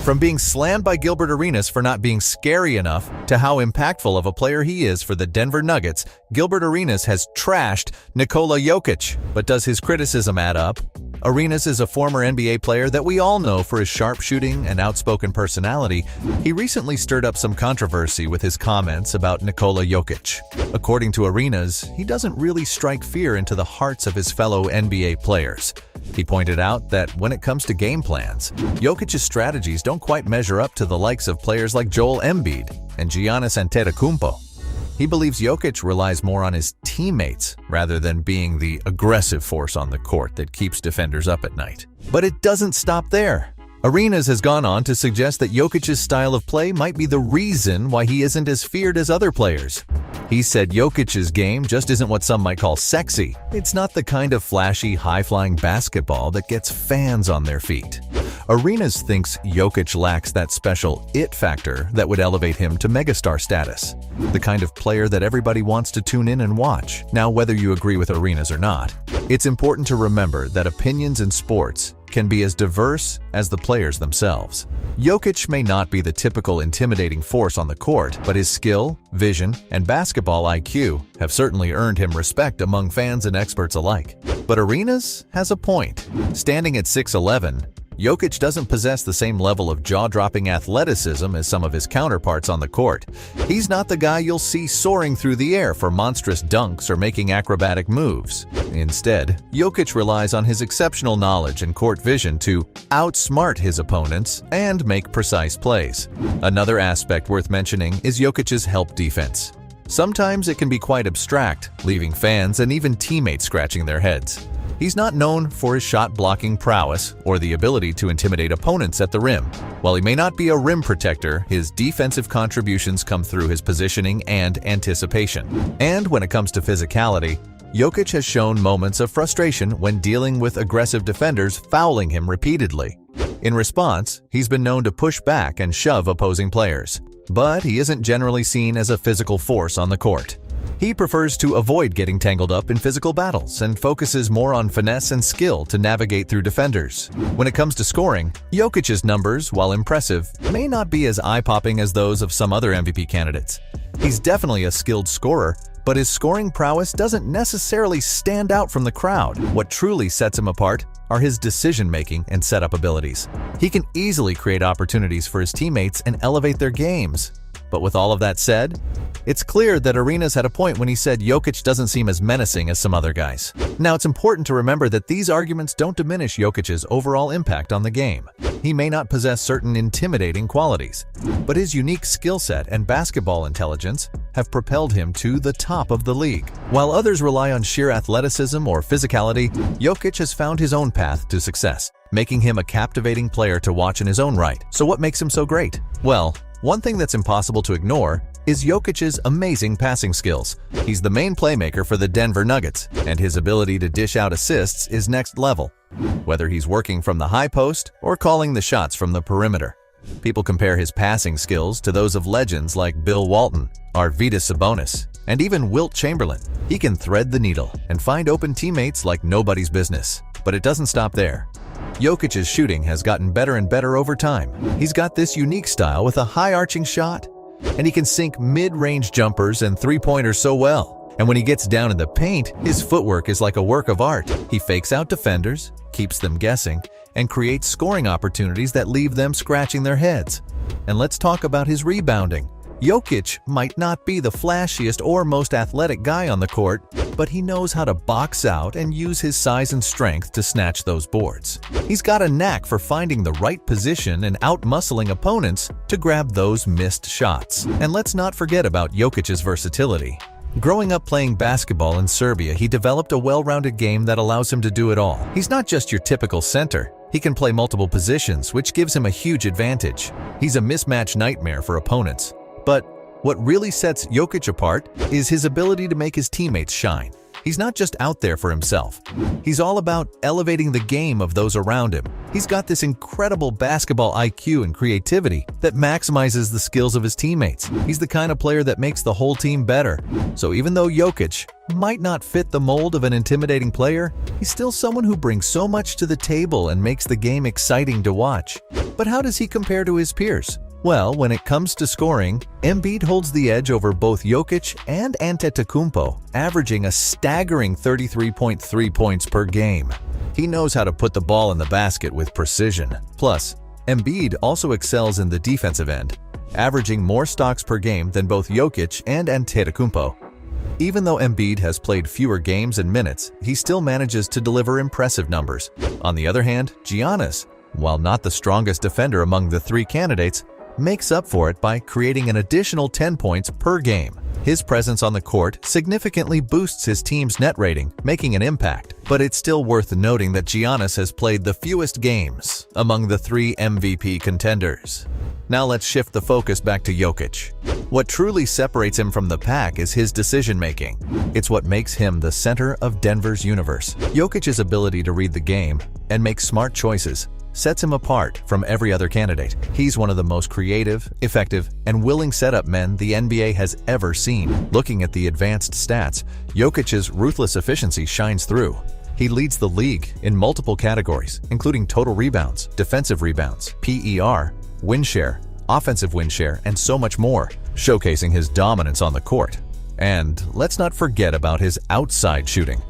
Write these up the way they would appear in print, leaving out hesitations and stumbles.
From being slammed by Gilbert Arenas for not being scary enough to how impactful of a player he is for the Denver Nuggets, Gilbert Arenas has trashed Nikola Jokic. But does his criticism add up? Arenas is a former NBA player that we all know for his sharp shooting and outspoken personality. He recently stirred up some controversy with his comments about Nikola Jokic. According to Arenas, he doesn't really strike fear into the hearts of his fellow NBA players. He pointed out that when it comes to game plans, Jokic's strategies don't quite measure up to the likes of players like Joel Embiid and Giannis Antetokounmpo. He believes Jokic relies more on his teammates rather than being the aggressive force on the court that keeps defenders up at night. But it doesn't stop there. Arenas has gone on to suggest that Jokic's style of play might be the reason why he isn't as feared as other players. He said Jokic's game just isn't what some might call sexy. It's not the kind of flashy, high-flying basketball that gets fans on their feet. Arenas thinks Jokic lacks that special it factor that would elevate him to megastar status, the kind of player that everybody wants to tune in and watch. Now, whether you agree with Arenas or not, it's important to remember that opinions in sports can be as diverse as the players themselves. Jokic may not be the typical intimidating force on the court, but his skill, vision, and basketball IQ have certainly earned him respect among fans and experts alike. But Arenas has a point. Standing at 6'11", Jokic doesn't possess the same level of jaw-dropping athleticism as some of his counterparts on the court. He's not the guy you'll see soaring through the air for monstrous dunks or making acrobatic moves. Instead, Jokic relies on his exceptional knowledge and court vision to outsmart his opponents and make precise plays. Another aspect worth mentioning is Jokic's help defense. Sometimes it can be quite abstract, leaving fans and even teammates scratching their heads. He's not known for his shot-blocking prowess or the ability to intimidate opponents at the rim. While he may not be a rim protector, his defensive contributions come through his positioning and anticipation. And when it comes to physicality, Jokic has shown moments of frustration when dealing with aggressive defenders fouling him repeatedly. In response, he's been known to push back and shove opposing players. But he isn't generally seen as a physical force on the court. He prefers to avoid getting tangled up in physical battles and focuses more on finesse and skill to navigate through defenders. When it comes to scoring, Jokic's numbers, while impressive, may not be as eye-popping as those of some other MVP candidates. He's definitely a skilled scorer, but his scoring prowess doesn't necessarily stand out from the crowd. What truly sets him apart are his decision-making and setup abilities. He can easily create opportunities for his teammates and elevate their games. But with all of that said, it's clear that Arenas had a point when he said Jokic doesn't seem as menacing as some other guys. Now, it's important to remember that these arguments don't diminish Jokic's overall impact on the game. He may not possess certain intimidating qualities, but his unique skill set and basketball intelligence have propelled him to the top of the league. While others rely on sheer athleticism or physicality, Jokic has found his own path to success, making him a captivating player to watch in his own right. So what makes him so great? Well, one thing that's impossible to ignore is Jokic's amazing passing skills. He's the main playmaker for the Denver Nuggets, and his ability to dish out assists is next level, whether he's working from the high post or calling the shots from the perimeter. People compare his passing skills to those of legends like Bill Walton, Arvydas Sabonis, and even Wilt Chamberlain. He can thread the needle and find open teammates like nobody's business. But it doesn't stop there. Jokic's shooting has gotten better and better over time. He's got this unique style with a high-arching shot, and he can sink mid-range jumpers and three-pointers so well. And when he gets down in the paint, his footwork is like a work of art. He fakes out defenders, keeps them guessing, and creates scoring opportunities that leave them scratching their heads. And let's talk about his rebounding. Jokic might not be the flashiest or most athletic guy on the court, but he knows how to box out and use his size and strength to snatch those boards. He's got a knack for finding the right position and out-muscling opponents to grab those missed shots. And let's not forget about Jokic's versatility. Growing up playing basketball in Serbia, he developed a well-rounded game that allows him to do it all. He's not just your typical center. He can play multiple positions, which gives him a huge advantage. He's a mismatch nightmare for opponents. But what really sets Jokic apart is his ability to make his teammates shine. He's not just out there for himself. He's all about elevating the game of those around him. He's got this incredible basketball IQ and creativity that maximizes the skills of his teammates. He's the kind of player that makes the whole team better. So even though Jokic might not fit the mold of an intimidating player, he's still someone who brings so much to the table and makes the game exciting to watch. But how does he compare to his peers? Well, when it comes to scoring, Embiid holds the edge over both Jokic and Antetokounmpo, averaging a staggering 33.3 points per game. He knows how to put the ball in the basket with precision. Plus, Embiid also excels in the defensive end, averaging more stocks per game than both Jokic and Antetokounmpo. Even though Embiid has played fewer games and minutes, he still manages to deliver impressive numbers. On the other hand, Giannis, while not the strongest defender among the three candidates, makes up for it by creating an additional 10 points per game. His presence on the court significantly boosts his team's net rating, making an impact. But it's still worth noting that Giannis has played the fewest games among the three MVP contenders. Now let's shift the focus back to Jokic. What truly separates him from the pack is his decision-making. It's what makes him the center of Denver's universe. Jokic's ability to read the game and make smart choices sets him apart from every other candidate. He's one of the most creative, effective, and willing setup men the NBA has ever seen. Looking at the advanced stats, Jokic's ruthless efficiency shines through. He leads the league in multiple categories, including total rebounds, defensive rebounds, PER, win share, offensive win share, and so much more, showcasing his dominance on the court. And let's not forget about his outside shooting.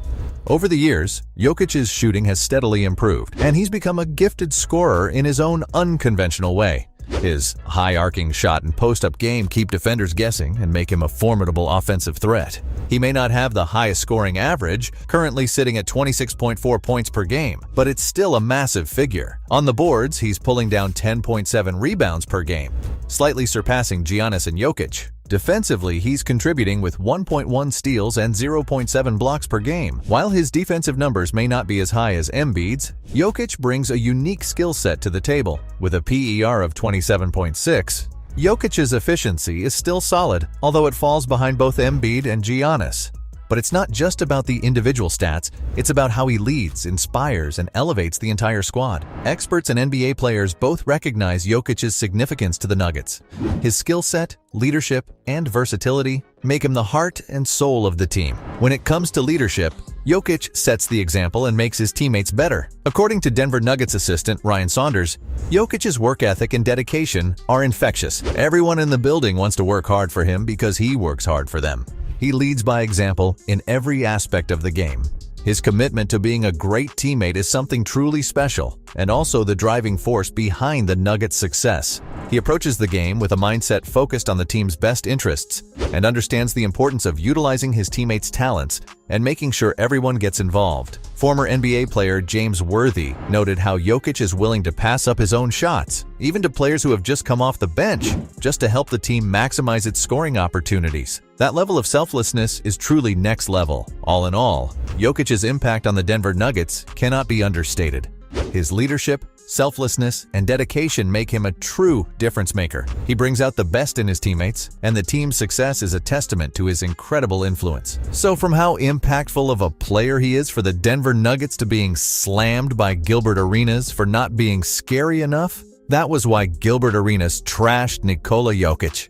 Over the years, Jokic's shooting has steadily improved, and he's become a gifted scorer in his own unconventional way. His high-arcing shot and post-up game keep defenders guessing and make him a formidable offensive threat. He may not have the highest scoring average, currently sitting at 26.4 points per game, but it's still a massive figure. On the boards, he's pulling down 10.7 rebounds per game, slightly surpassing Giannis and Jokic. Defensively, he's contributing with 1.1 steals and 0.7 blocks per game. While his defensive numbers may not be as high as Embiid's, Jokic brings a unique skill set to the table. With a PER of 27.6, Jokic's efficiency is still solid, although it falls behind both Embiid and Giannis. But it's not just about the individual stats, it's about how he leads, inspires, and elevates the entire squad. Experts and NBA players both recognize Jokic's significance to the Nuggets. His skill set, leadership, and versatility make him the heart and soul of the team. When it comes to leadership, Jokic sets the example and makes his teammates better. According to Denver Nuggets assistant Ryan Saunders, Jokic's work ethic and dedication are infectious. Everyone in the building wants to work hard for him because he works hard for them. He leads by example in every aspect of the game. His commitment to being a great teammate is something truly special, and also the driving force behind the Nuggets' success. He approaches the game with a mindset focused on the team's best interests and understands the importance of utilizing his teammates' talents and making sure everyone gets involved. Former NBA player James Worthy noted how Jokic is willing to pass up his own shots, even to players who have just come off the bench, just to help the team maximize its scoring opportunities. That level of selflessness is truly next level. All in all, Jokic's impact on the Denver Nuggets cannot be understated. His leadership, selflessness, and dedication make him a true difference maker. He brings out the best in his teammates, and the team's success is a testament to his incredible influence. So from how impactful of a player he is for the Denver Nuggets to being slammed by Gilbert Arenas for not being scary enough, that was why Gilbert Arenas trashed Nikola Jokic.